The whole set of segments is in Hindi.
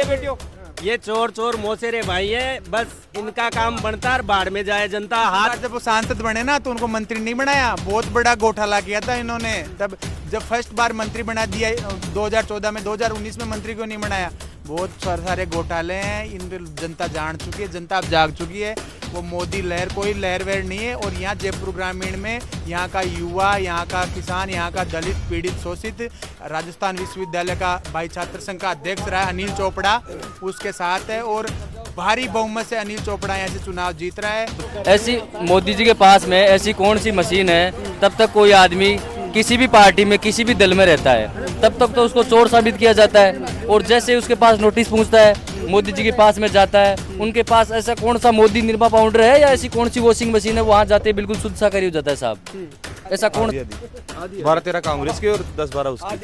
बेटियों। ये चोर चोर मोसेरे भाई है, बस इनका काम बनता है बाढ़ में जाए जनता। हाथ जब वो सांसद बने ना तो उनको मंत्री नहीं बनाया, बहुत बड़ा घोटाला किया था इन्होंने। तब जब फर्स्ट बार मंत्री बना दिया 2014 में, 2019 में मंत्री क्यों नहीं बनाया? बहुत सारे घोटाले हैं, इन जनता जान चुकी है, जनता अब जाग चुकी है। वो मोदी लहर कोई लहर वहर नहीं है। और यहाँ जयपुर ग्रामीण में यहाँ का युवा, यहाँ का किसान, यहाँ का दलित पीड़ित शोषित, राजस्थान विश्वविद्यालय का भाई छात्र संघ का अध्यक्ष रहा अनिल चोपड़ा, उसके साथ है। और भारी बहुमत से अनिल चोपड़ा यहाँ से चुनाव जीत रहा है। ऐसी मोदी जी के पास में ऐसी कौन सी मशीन है, तब तक कोई आदमी किसी भी पार्टी में किसी भी दल में रहता है तब तक तो उसको चोर साबित किया जाता है। और जैसे उसके पास नोटिस पहुंचता है, मोदी जी के पास में जाता है, उनके पास ऐसा कौन सा मोदी निर्मा पाउडर है या ऐसी कौन सी वॉशिंग मशीन है, वहाँ जाते बिल्कुल शुद्ध शाकाहारी हो जाता है साहब। ऐसा कौन 12-13 कांग्रेस की और 10-12 उसकी।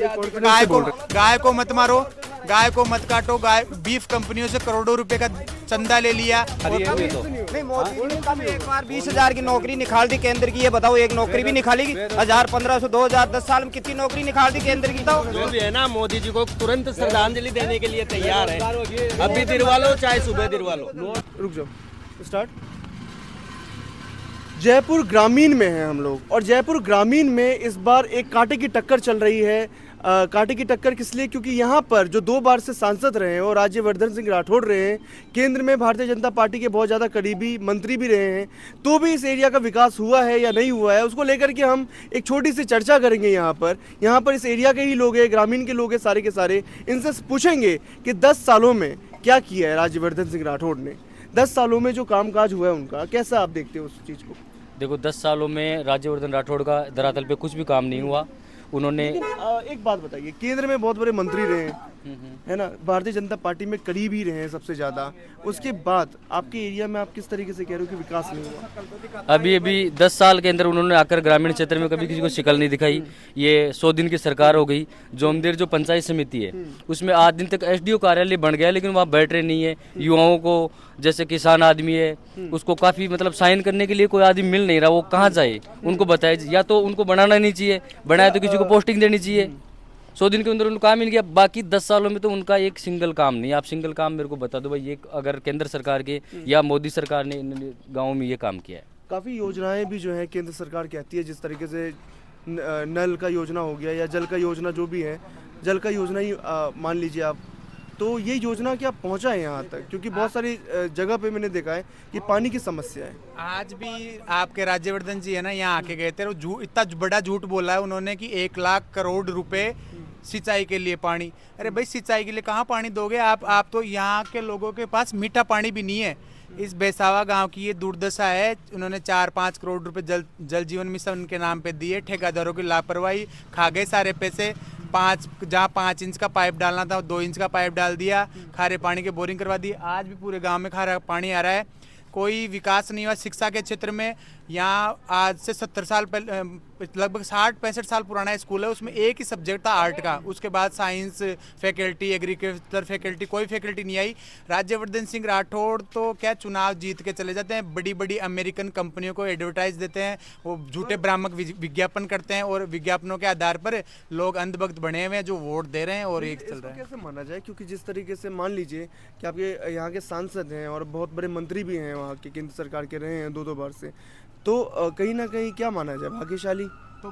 गाय को मत मारो, गाय को मत काटो। गाय बीफ कंपनियों से करोड़ों रुपए का चंदा ले लिया। नहीं, मोदी ने कब एक बार 20,000 की नौकरी निकाल दी केंद्र की? ये बताओ, एक नौकरी भी निकालेगी? 1000, 1500, 2000, 10 साल में कितनी नौकरी निकाल दी केंद्र की? तो जो भी है ना, मोदी जी को तुरंत श्रद्धांजलि देने के लिए तैयार है। अभी दिलवा लो, चाहे सुबह दिलवा लो। रुक जाओ, स्टार्ट। जयपुर ग्रामीण में हैं हम लोग, और जयपुर ग्रामीण में इस बार एक कांटे की टक्कर चल रही है। कांटे की टक्कर किस लिए? क्योंकि यहाँ पर जो 2 बार से सांसद रहे हैं और राज्यवर्धन सिंह राठौड़ रहे हैं, केंद्र में भारतीय जनता पार्टी के बहुत ज़्यादा करीबी मंत्री भी रहे हैं, तो भी इस एरिया का विकास हुआ है या नहीं हुआ है, उसको लेकर के हम एक छोटी सी चर्चा करेंगे। यहाँ पर इस एरिया के ही लोग हैं, ग्रामीण के लोग हैं सारे के सारे। इनसे पूछेंगे कि 10 सालों में क्या किया है राज्यवर्धन सिंह राठौड़ ने, 10 सालों में जो कामकाज हुआ है उनका, कैसा आप देखते हो उस चीज़ को? देखो, 10 सालों में राज्यवर्धन राठौड़ का धरातल पे कुछ भी काम नहीं हुआ। उन्होंने एक बात बताइए, केंद्र में बहुत बड़े मंत्री रहे हैं, है ना, भारतीय जनता पार्टी में करीब ही रहे हैं सबसे ज़्यादा, उसके बाद आपके एरिया में आप किस तरीके से कह रहे हो कि विकास नहीं हुआ? अभी 10 साल के अंदर उन्होंने आकर ग्रामीण क्षेत्र में कभी किसी को शिकल नहीं दिखाई। ये 100 दिन की सरकार हो गई। जोमदेर जो पंचायत समिति है उसमें आज दिन तक एसडीओ कार्यालय बन गया, लेकिन वहाँ बैठ रहे नहीं है। युवाओं को, जैसे किसान आदमी है, उसको काफ़ी मतलब साइन करने के लिए कोई आदमी मिल नहीं रहा, वो कहाँ जाए? उनको बताए, या तो उनको बनाना नहीं चाहिए, बनाए तो किसी को पोस्टिंग देनी चाहिए। 100 दिन के अंदर उनको काम मिल गया। बाकी 10 सालों में तो उनका एक सिंगल काम नहीं। आप सिंगल काम मेरे को बता दो भाई, ये अगर केंद्र सरकार के या मोदी सरकार ने गाँव में ये काम किया है। काफ़ी योजनाएं भी जो है केंद्र सरकार कहती है, जिस तरीके से नल का योजना हो गया या जल का योजना, जो भी है जल का योजना ही मान लीजिए आप, तो ये योजना क्या पहुंचा है यहाँ तक? क्योंकि बहुत सारी जगह पे मैंने देखा है कि पानी की समस्या है। आज भी आपके राज्यवर्धन जी है ना, यहाँ आके गए थे, इतना बड़ा झूठ बोला है उन्होंने कि 1 लाख करोड़ रुपए सिंचाई के लिए पानी। अरे भाई, सिंचाई के लिए कहाँ पानी दोगे आप? तो यहाँ के लोगों के पास मीठा पानी भी नहीं है। इस बेसावा गांव की ये दुर्दशा है। उन्होंने 4-5 करोड़ रुपए जल जीवन मिशन के नाम पे दिए। ठेकेदारों की लापरवाही, खा गए सारे पैसे। जहाँ 5 इंच का पाइप डालना था 2 इंच का पाइप डाल दिया। खारे पानी के बोरिंग करवा दी। आज भी पूरे गांव में खारा पानी आ रहा है। कोई विकास नहीं हुआ शिक्षा के क्षेत्र में। यहाँ आज से 70 साल पहले, लगभग 60-65 साल पुराना स्कूल है, उसमें एक ही सब्जेक्ट था आर्ट का। उसके बाद साइंस फैकल्टी, एग्रीकल्चर फैकल्टी, कोई फैकल्टी नहीं आई। राज्यवर्धन सिंह राठौड़ तो क्या चुनाव जीत के चले जाते हैं, बड़ी बड़ी अमेरिकन कंपनियों को एडवर्टाइज देते हैं, वो झूठे भ्रामक विज्ञापन करते हैं और विज्ञापनों के आधार पर लोग अंधभक्त बने हुए हैं जो वोट दे रहे हैं और एक चल रहा है। कैसे माना जाए? क्योंकि जिस तरीके से मान लीजिए कि आपके यहाँ के सांसद हैं और बहुत बड़े मंत्री भी हैं, वहाँ के केंद्र सरकार के रहे हैं 2-2 बार से, तो कहीं ना कहीं क्या माना जाए, भाग्यशाली? तो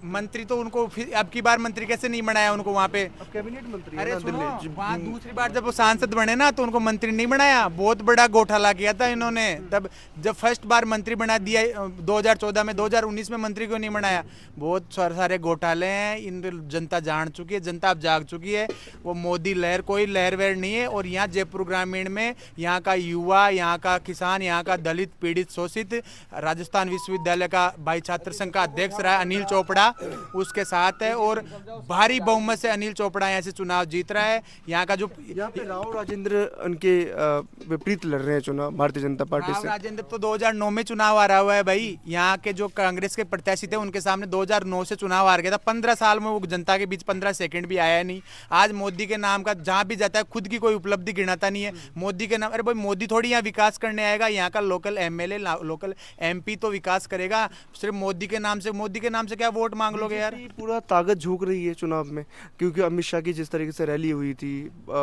मंत्री तो उनको फिर अब की बार मंत्री कैसे नहीं बनाया उनको वहाँ पे? अब कैबिनेट मंत्री अरे है ना सुनो, दिल्ली। वहाँ दूसरी बार जब वो सांसद बने ना तो उनको मंत्री नहीं बनाया। बहुत बड़ा घोटाला किया था इन्होंने। तब जब फर्स्ट बार मंत्री बना दिया 2014 में, 2019 में मंत्री क्यों नहीं बनाया? बहुत सारे घोटाले हैं, इन जनता जान चुकी है, जनता अब जाग चुकी है। वो मोदी लहर कोई लहर वहर नहीं है। और यहाँ जयपुर ग्रामीण में यहाँ का युवा, यहाँ का किसान, यहाँ का दलित पीड़ित शोषित, राजस्थान विश्वविद्यालय का भाई छात्र संघ का अध्यक्ष रहा अनिल चोपड़ा, उसके साथ है। और भारी बहुमत से अनिल चोपड़ा यहाँ से चुनाव जीत रहा है। यहाँ का जो यहाँ पे राव राजेंद्र उनके विपरीत लड़ रहे हैं चुनाव भारतीय जनता पार्टी से। राजेंद्र तो 2009 में चुनाव आ रहा हुआ है भाई। यहाँ के जो कांग्रेस के प्रत्याशी थे उनके सामने 2009 से चुनाव हार गया था। 15 साल में वो जनता के बीच 15 सेकंड भी आया नहीं। आज मोदी के नाम का जहाँ भी जाता है खुद की कोई उपलब्धि गिनाता नहीं है। मोदी के नाम, अरे भाई मोदी थोड़ी यहाँ विकास करने आएगा। यहाँ का लोकल एमएलए, लोकल एमपी तो विकास करेगा। सिर्फ मोदी के नाम से नाम से क्या वोट मांग लोगे यार? बीजेपी पूरा ताकत झोंक रही है चुनाव में, क्योंकि अमित शाह की जिस तरीके से रैली हुई थी,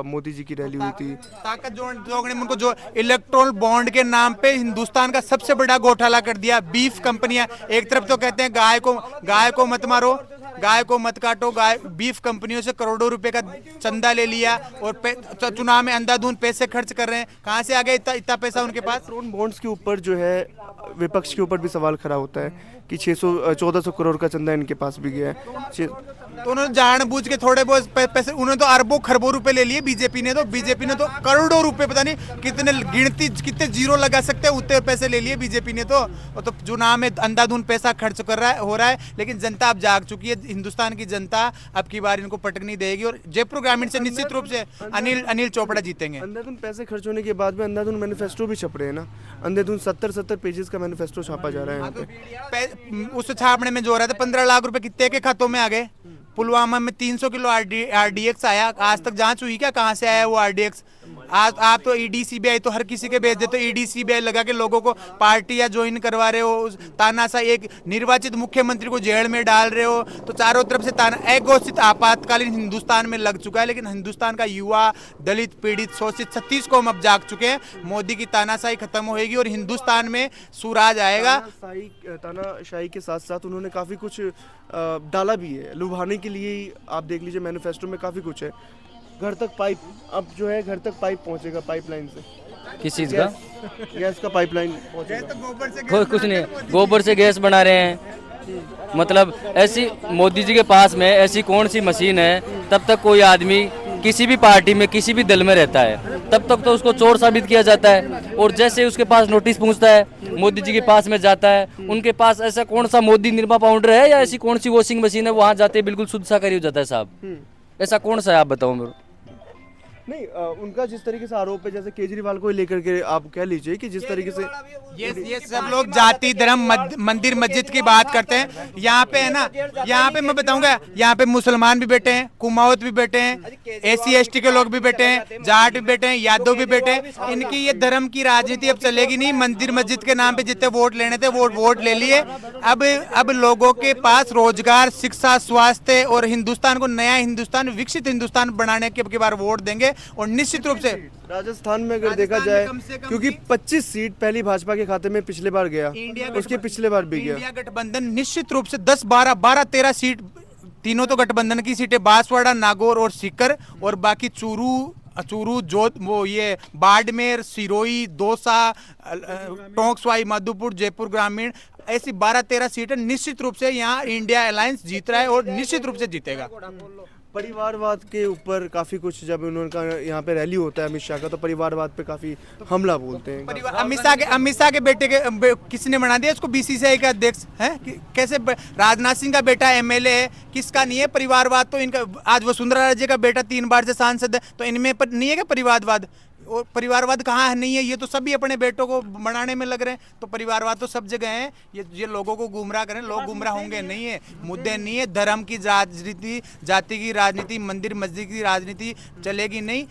मोदी जी की रैली हुई थी। ताकत जोड़ने में उनको जो इलेक्ट्रोल बॉन्ड के नाम पे हिंदुस्तान का सबसे बड़ा घोटाला कर दिया। बीफ कंपनियां, एक तरफ तो कहते हैं गाय को मत मारो, गाय को मत काटो, बीफ कंपनियों से करोड़ों रुपए का चंदा ले लिया और चुनाव में अंधाधुंध पैसे खर्च कर रहे हैं। कहां से आ गया इतना पैसा उनके पास? इलेक्ट्रॉन बॉन्ड्स के ऊपर जो है विपक्ष के ऊपर भी सवाल खड़ा होता है कि 1400 करोड़ का चंदा इनके पास भी गया है। तो उन्होंने जानबूझ के थोड़े बहुत पैसे, उन्होंने तो अरबों खरबों रुपए ले लिए। बीजेपी ने तो करोड़ों रुपए, पता नहीं कितने जीरो लगा सकते हैं उतने पैसे ले लिए बीजेपी ने। तो चुनाव में अंधाधुंध पैसा खर्च हो रहा है। लेकिन जनता अब जाग चुकी है। हिंदुस्तान की जनता अब की बार इनको पटकनी देगी और जयपुर ग्रामीण से निश्चित रूप से अनिल चोपड़ा जीतेंगे। अंधाधुंध पैसे खर्च होने के बाद में अंधाधुंध मैनिफेस्टो भी छप रहे हैं ना। अंधाधुंध 70 पेजेस का मैनिफेस्टो छापा जा रहा है यहाँ पे। उस छापने में जो रहा था 15 लाख रुपए कितने के खातों में आ गए? पुलवामा में 300 किलो आरडीएक्स आया, आज तक जांच हुई क्या कहां से आया वो आरडीएक्स? आज आप तो ईडी सीबीआई तो हर किसी के भेज देते हो। ईडी सीबीआई लगा के लोगों को पार्टियां ज्वाइन करवा रहे हो, तानाशाही, एक निर्वाचित मुख्यमंत्री को जेल में डाल रहे हो। तो चारों तरफ से ताना घोषित आपातकालीन हिंदुस्तान में लग चुका है। लेकिन हिंदुस्तान का युवा, दलित, पीड़ित, शोषित 36 कौम अब जाग चुके हैं। मोदी की तानाशाही खत्म होगी और हिंदुस्तान में सूराज आएगा। तानाशाही के साथ साथ उन्होंने काफी कुछ डाला भी है लुभाने के लिए। आप देख लीजिए मैनिफेस्टो में काफी कुछ है। घर तक पाइप, अब जो है घर तक पाइप पहुंचेगा, पाइपलाइन से। किस चीज़ का? गैस का पाइपलाइन पहुंचेगा। कुछ नहीं, गोबर से गैस बना रहे हैं। मतलब ऐसी मोदी जी के पास में ऐसी कौन सी मशीन है, तब तक कोई आदमी किसी भी पार्टी में किसी भी दल में रहता है तब तक तो उसको चोर साबित किया जाता है। और जैसे उसके पास नोटिस पहुंचता है, मोदी जी के पास में जाता है, उनके पास ऐसा कौन सा मोदी निरमा पाउडर है या ऐसी कौन सी वॉशिंग मशीन है, वहां जाते बिल्कुल शुद्ध शाकाहारी हो जाता है साहब। ऐसा कौन सा है आप बताओ मेरे? नहीं, उनका जिस तरीके से आरोप है, जैसे केजरीवाल को लेकर के आप कह लीजिए कि जिस तरीके से ये सब लोग जाति, धर्म, मंदिर, मस्जिद की बात करते हैं। यहाँ पे है ना, यहाँ पे मैं बताऊंगा, यहाँ पे मुसलमान भी बैठे हैं, कुमाऊत भी बैठे हैं, SC ST के लोग भी बैठे हैं, जाट भी बैठे हैं, यादव भी बैठे हैं। इनकी ये धर्म की राजनीति अब चलेगी नहीं। मंदिर मस्जिद के नाम पे जितने वोट लेने थे वो वोट ले लिए। अब लोगों के पास रोजगार, शिक्षा, स्वास्थ्य और हिंदुस्तान को नया हिंदुस्तान, विकसित हिंदुस्तान बनाने के बार वोट देंगे। और निश्चित रूप से राजस्थान में अगर देखा जाए, क्योंकि 25 सीट पहली भाजपा के खाते में पिछले बार गया, उसके पिछले बार भी गया। इंडिया गठबंधन निश्चित रूप से 10, 12, 13 सीट, तीनों तो गठबंधन की सीटें, बांसवाड़ा, नागौर और सीकर, और बाकी चूरू वो ये बाड़मेर, सिरोही, दौसा, टोंकसवाई, माधोपुर, जयपुर ग्रामीण, ऐसी 12-13 सीटें निश्चित रूप से यहाँ इंडिया अलायंस जीत रहा है और निश्चित रूप से जीतेगा। परिवारवाद के ऊपर काफी कुछ, जब उनका यहाँ पे रैली होता है अमित शाह का, तो परिवारवाद पे काफी हमला बोलते हैं। अमित शाह के बेटे के किसने बना दिया इसको BCCI का अध्यक्ष है? कैसे? राजनाथ सिंह का बेटा MLA है, किसका नहीं है परिवारवाद? तो इनका, आज वसुंधरा राजे का बेटा 3 बार से सांसद है, तो इनमें नहीं है क्या परिवारवाद? और परिवारवाद कहाँ नहीं है? ये तो सभी अपने बेटों को बनाने में लग रहे हैं। तो परिवारवाद तो सब जगह है। ये लोगों को गुमराह करें, लोग गुमराह होंगे नहीं है। मुद्दे नहीं है, धर्म की राजनीति, जाति की राजनीति, मंदिर मस्जिद की राजनीति चलेगी नहीं।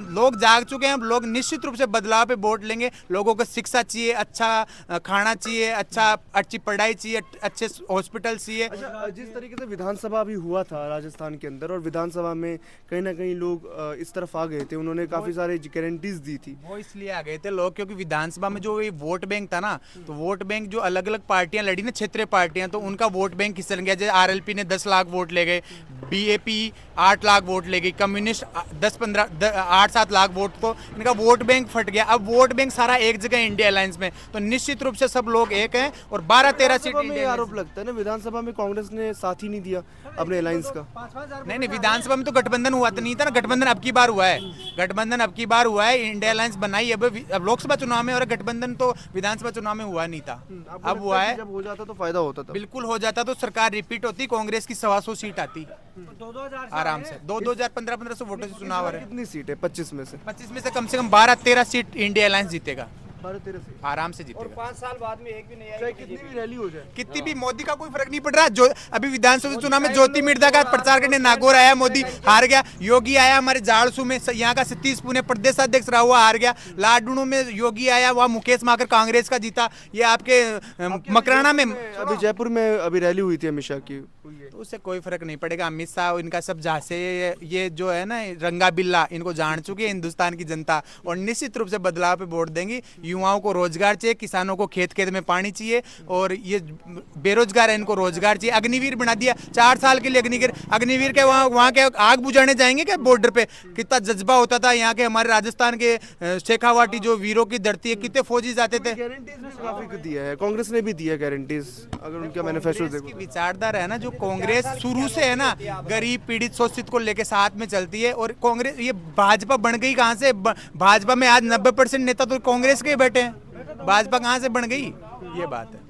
लोग जाग चुके हैं। अब लोग निश्चित रूप से बदलाव पे वोट लेंगे। लोगों को शिक्षा चाहिए, अच्छा खाना चाहिए, अच्छी पढ़ाई चाहिए, अच्छे हॉस्पिटल चाहिए। जिस तरीके से विधानसभा भी हुआ था राजस्थान के अंदर, और विधानसभा में कहीं ना कहीं लोग इस तरफ आ गए थे, उन्होंने काफी सारे गारंटीज दी थी। वो इसलिए आ गए थे लोग क्योंकि विधानसभा में जो ये वोट बैंक था ना, तो वोट बैंक जो अलग अलग पार्टियां लड़ी ना, क्षेत्रीय पार्टियां, तो उनका वोट बैंक खिसक गया। जैसे RLP ने 10 लाख वोट ले गए, BAP 8 लाख वोट ले गई, कम्युनिस्ट 8-7 लाख वोट, तो इनका वोट बैंक फट गया। अब वोट बैंक सारा एक जगह इंडिया अलायंस में, तो निश्चित रूप से सब लोग एक हैं और 12-13 सीट में आरोप लगता है ना, विधानसभा में कांग्रेस ने साथ ही नहीं दिया अपने अलायंस का। नहीं, विधानसभा में तो गठबंधन हुआ तो नहीं था ना, गठबंधन अब की बार हुआ है, गठबंधन अब की बार हुआ है, इंडिया अलायंस बनाई। अब लोकसभा चुनाव में, और गठबंधन तो विधानसभा चुनाव में हुआ नहीं था, अब हुआ है। जब हो जाता तो फायदा होता था, बिल्कुल हो जाता तो सरकार रिपीट होती, कांग्रेस की 125 सीट आती आराम से। 2015-1500 वोटों से चुनाव आ रहा है। कितनी सीट है? 25 में से? 25 में से कम 12-13 सीट इंडिया अलायंस जीतेगा। 12-13 से आराम से और जीतेगा। 5 साल बाद में एक भी नहीं चाहे आएगी कितनी बीजेपी। भी रैली हो जाए। कितनी भी, मोदी का कोई फर्क नहीं पड़ रहा। जो अभी विधानसभा चुनाव में ज्योति मिर्धा का प्रचार करने नागौर आया, मोदी हार गया। योगी आया हमारे जाड़सू में, यहाँ का सतीश पुणे प्रदेश अध्यक्ष रहा हुआ, हार गया। लाडूणू में योगी आया, वहाँ मुकेश माकर कांग्रेस का जीता। ये आपके मकराना में अभी जयपुर में अभी रैली हुई थी अमित शाह की, तो उससे कोई फर्क नहीं पड़ेगा। अमित शाह इनका सब जहाँ से ये जो है ना रंगा बिल्ला, इनको जान चुकी है हिंदुस्तान की जनता, और निश्चित रूप से बदलाव पे वोट देंगी। युवाओं को रोजगार चाहिए, किसानों को खेत खेत में पानी चाहिए, और ये बेरोजगार है इनको रोजगार चाहिए। अग्निवीर बना दिया 4 साल के लिए। अग्निवीर के वहाँ के आग बुझाने जाएंगे क्या बॉर्डर पे? कितना जज्बा होता था यहाँ के, हमारे राजस्थान के शेखावाटी जो वीरों की धरती है, कितने फौजी जाते थे। गारंटीज भी काफी दिया है, कांग्रेस ने भी दिया गारंटीज। अगर उनका मैनिफेस्टो कांग्रेस की देखो, विचारधारा है ना, जो कांग्रेस शुरू से है ना, गरीब पीड़ित शोषित को लेके साथ में चलती है। और कांग्रेस, ये भाजपा बन गई कहाँ से? भाजपा में आज 90% नेता तो कांग्रेस के ही बैठे हैं। भाजपा कहाँ से बन गई? ये बात है।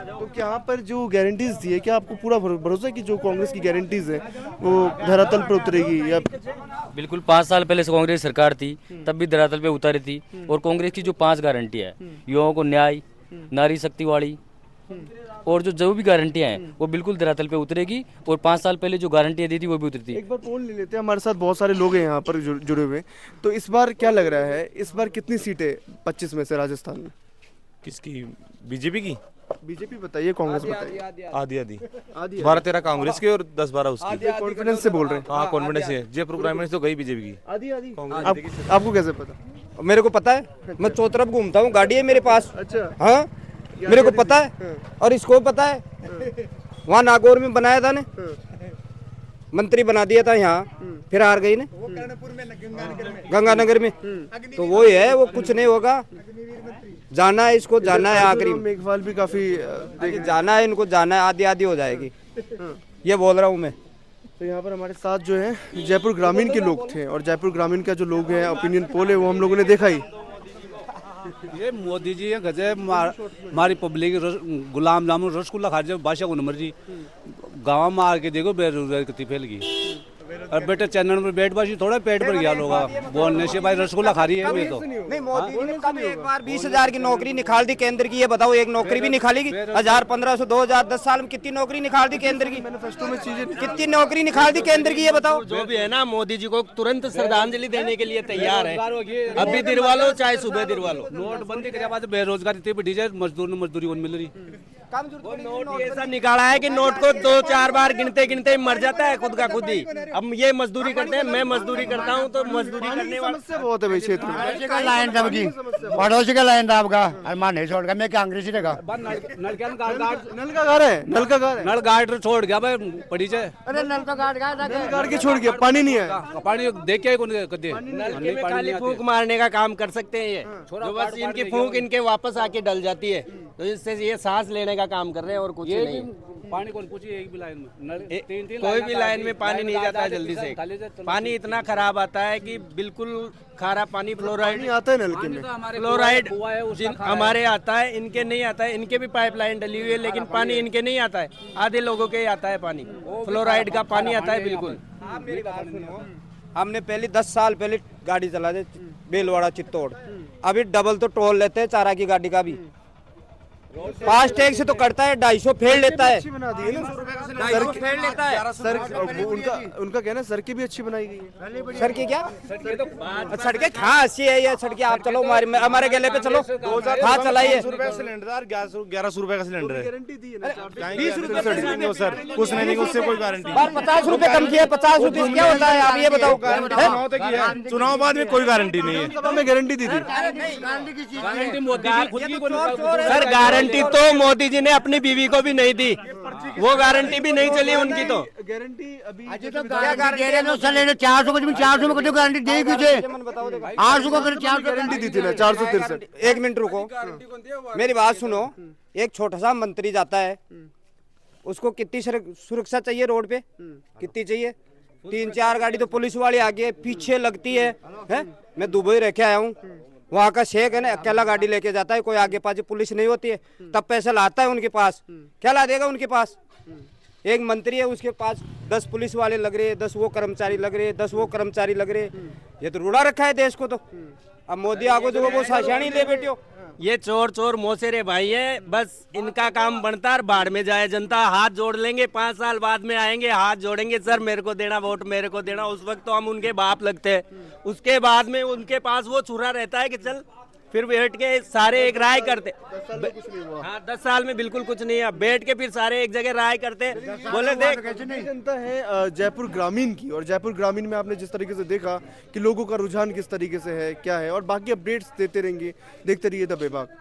तो यहाँ पर जो गारंटीज दी है, क्या आपको पूरा भरोसा है कि जो कांग्रेस की गारंटीज है वो धरातल पर उतरेगी? या बिल्कुल 5 साल पहले से कांग्रेस सरकार थी, तब भी धरातल पे उतारी थी। और कांग्रेस की जो 5 गारंटी है, युवाओं को न्याय, नारी शक्ति वाली, और जो भी गारंटियां हैं वो बिल्कुल धरातल पे उतरेगी। और 5 साल पहले जो गारंटियां दी थी वो भी उतरी थी। एक बार पोल ले लेते हैं, हमारे साथ बहुत सारे लोग हैं यहाँ पर जुड़े हुए। तो इस बार क्या लग रहा है, इस बार कितनी सीटें 25 में से राजस्थान में? किसकी? बीजेपी की? बीजेपी बताइए, कांग्रेस बताइए। आधी आधी, आधी 12-13 कांग्रेस की और 10-12 उसकी। कॉन्फिडेंस से बोल रहे हैं? हाँ कॉन्फिडेंस है। जयपुर ग्रामीण तो गई बीजेपी की। आधी आधी। आपको कैसे पता? मेरे को पता है, मैं चौतरफ घूमता हूँ, गाड़ी है मेरे पास। अच्छा, हाँ, मेरे को पता है, और इसको पता है। वहाँ नागौर में बनाया था ने, मंत्री बना दिया था यहाँ, फिर हार गई ने गंगानगर में। तो वो ही है, वो कुछ नहीं होगा। जाना है इसको, जाना है आखिरी में। मेघवाल भी काफी जाना है इनको, जाना है, आधी आधी हो जाएगी, ये बोल रहा हूँ मैं। तो यहाँ पर हमारे साथ जो है जयपुर ग्रामीण के लोग थे, और जयपुर ग्रामीण का जो लोग हैं, ओपिनियन पोल है वो हम लोगों ने देखा ही। ये मोदी जी है गजब हमारी पब्लिक गुलाम जामुन रसगुल्ला खा रहे बादशाह को नंबर जी। गाँव में आके देखो बेरोजगारी कितनी फैल गई। और बेटे चैनल में बैठ बाजी थोड़ा पेट भर गया लोग बोलने से, भाई रसगुल्ला खा रही है ये तो। नहीं, मोदी जी ने कब एक बार 20,000 की नौकरी निकाल दी केंद्र की? ये बताओ, एक नौकरी भी निकालेगी? 1000, 1500, 2000, 10 साल में कितनी नौकरी निकाल दी केंद्र की? मैनिफेस्टो में चीजें कितनी नौकरी निकाल दी केंद्र की, ये बताओ। जो भी है ना, मोदी जी को तुरंत श्रद्धांजलि देने के लिए तैयार है। अभी दिलवा लो, चाहे सुबह दिलवा लो। नोटबंदी के बाद बेरोजगारी इतनी बढ़ी जाए, मजदूर ने मजदूरी नहीं मिल रही। नोट ऐसा निकाला है कि नोट को 2-4 बार गिनते गिनते ही मर जाता है खुद का खुद ही। अब ये मजदूरी करते हैं, मैं मजदूरी करता हूँ, तो मजदूरी करने वाले समस्या बहुत है भाई क्षेत्र में। पड़ोसी का लाइन दबगी, पड़ोसी का लाइन दाबगा, अरमान नहीं छोड़गा, मैं कांग्रेस ही रहेगा। नल का घर है, नल का घर है, नल गाड़ छोड़ गया भाई पड़ी जाए। अरे नल तो काट गया था, नल गाड़ के छोड़ गया, पानी नहीं आया। पानी देख के कदे नलके में खाली फूंक मारने का काम कर सकते हैं ये, जो बस इनकी फूंक इनके वापस आके डल जाती है, तो इससे ये सांस लेने का काम कर रहे हैं और कुछ नहीं। पानी कौन पूछिए एक भी लाइन में कोई भी लाइन में पानी नहीं जाता है जल्दी से। पानी इतना खराब आता है कि बिल्कुल खारा पानी, फ्लोराइड पानी आता है नलके में। फ्लोराइड हमारे आता है, इनके नहीं आता है। इनके भी पाइपलाइन डली हुई है, लेकिन पानी इनके नहीं आता है। आधे लोगों के ही आता है पानी, फ्लोराइड का पानी आता है बिल्कुल। आप मेरी बात सुनो, हमने पहले 10 साल पहले गाड़ी चला दे बेलवाड़ा चित्तौड़, अभी डबल तो टोल लेते हैं चारा की गाड़ी का भी। फास्ट टैग से तो करता है 250 फेर लेता है, अच्छी बना दी है ना 250 फेर लेता है। सर, उनका कहना है सड़कें भी अच्छी बनाई गई है। सड़कें क्या? सड़कें कहाँ अच्छी है? ये सड़कें आप चलो, हमारे गले पे चलो, हाँ चलाइए। सिलेंडर 1100 रुपए का सिलेंडर है। गारंटी दी है ना। 20 रुपए सर कुछ नहीं देंगे उससे, कोई गारंटी। 50 रुपए कम किए, 50 रुपए क्या होता है आप ये बताओ? चुनाव बाद में कोई गारंटी नहीं है। हमें गारंटी दी थी। सर गारंटी तो मोदी जी ने अपनी बीवी को भी नहीं दी, वो गारंटी भी नहीं चली उनकी। तो गारंटी अभी तो गारंटी दे रहे हैं, 400 कुछ भी 400 में गारंटी देगी तुझे, 800 को अगर 400 गारंटी दी थी ना 463। 1 मिनट रुको, मेरी बात सुनो। एक छोटा सा मंत्री जाता है, उसको कितनी सुरक्षा चाहिए रोड पे? कितनी चाहिए? 3-4 गाड़ी तो पुलिस वाली आगे पीछे लगती है। मैं दुबई रह के आया हूँ, वहाँ का शेख है ना, अकेला गाड़ी लेके जाता है, कोई आगे पास पुलिस नहीं होती है, तब पैसा लाता है उनके पास। क्या ला देगा उनके पास? एक मंत्री है उसके पास 10 पुलिस वाले लग रहे हैं, 10 वो कर्मचारी लग रहे हैं, 10 वो कर्मचारी लग रहे हैं। ये तो रुड़ा रखा है देश को। तो अब मोदी आगो जो वो साशानी ले बैठो। ये चोर चोर मोसेरे भाई है, बस इनका काम बनता है बाढ़ में जाए जनता। हाथ जोड़ लेंगे, 5 साल बाद में आएंगे, हाथ जोड़ेंगे, सर मेरे को देना वोट, मेरे को देना। उस वक्त तो हम उनके बाप लगते हैं। उसके बाद में उनके पास वो छुरा रहता है कि चल, फिर बैठ के सारे एक राय करते। हाँ, 10 साल में बिल्कुल कुछ नहीं है। बैठ के फिर सारे एक जगह राय करते, बोले देख। जनता है जयपुर ग्रामीण की, और जयपुर ग्रामीण में आपने जिस तरीके से देखा कि लोगों का रुझान किस तरीके से है, क्या है, और बाकी अपडेट्स देते रहेंगे। देखते रहिए द बेबाक।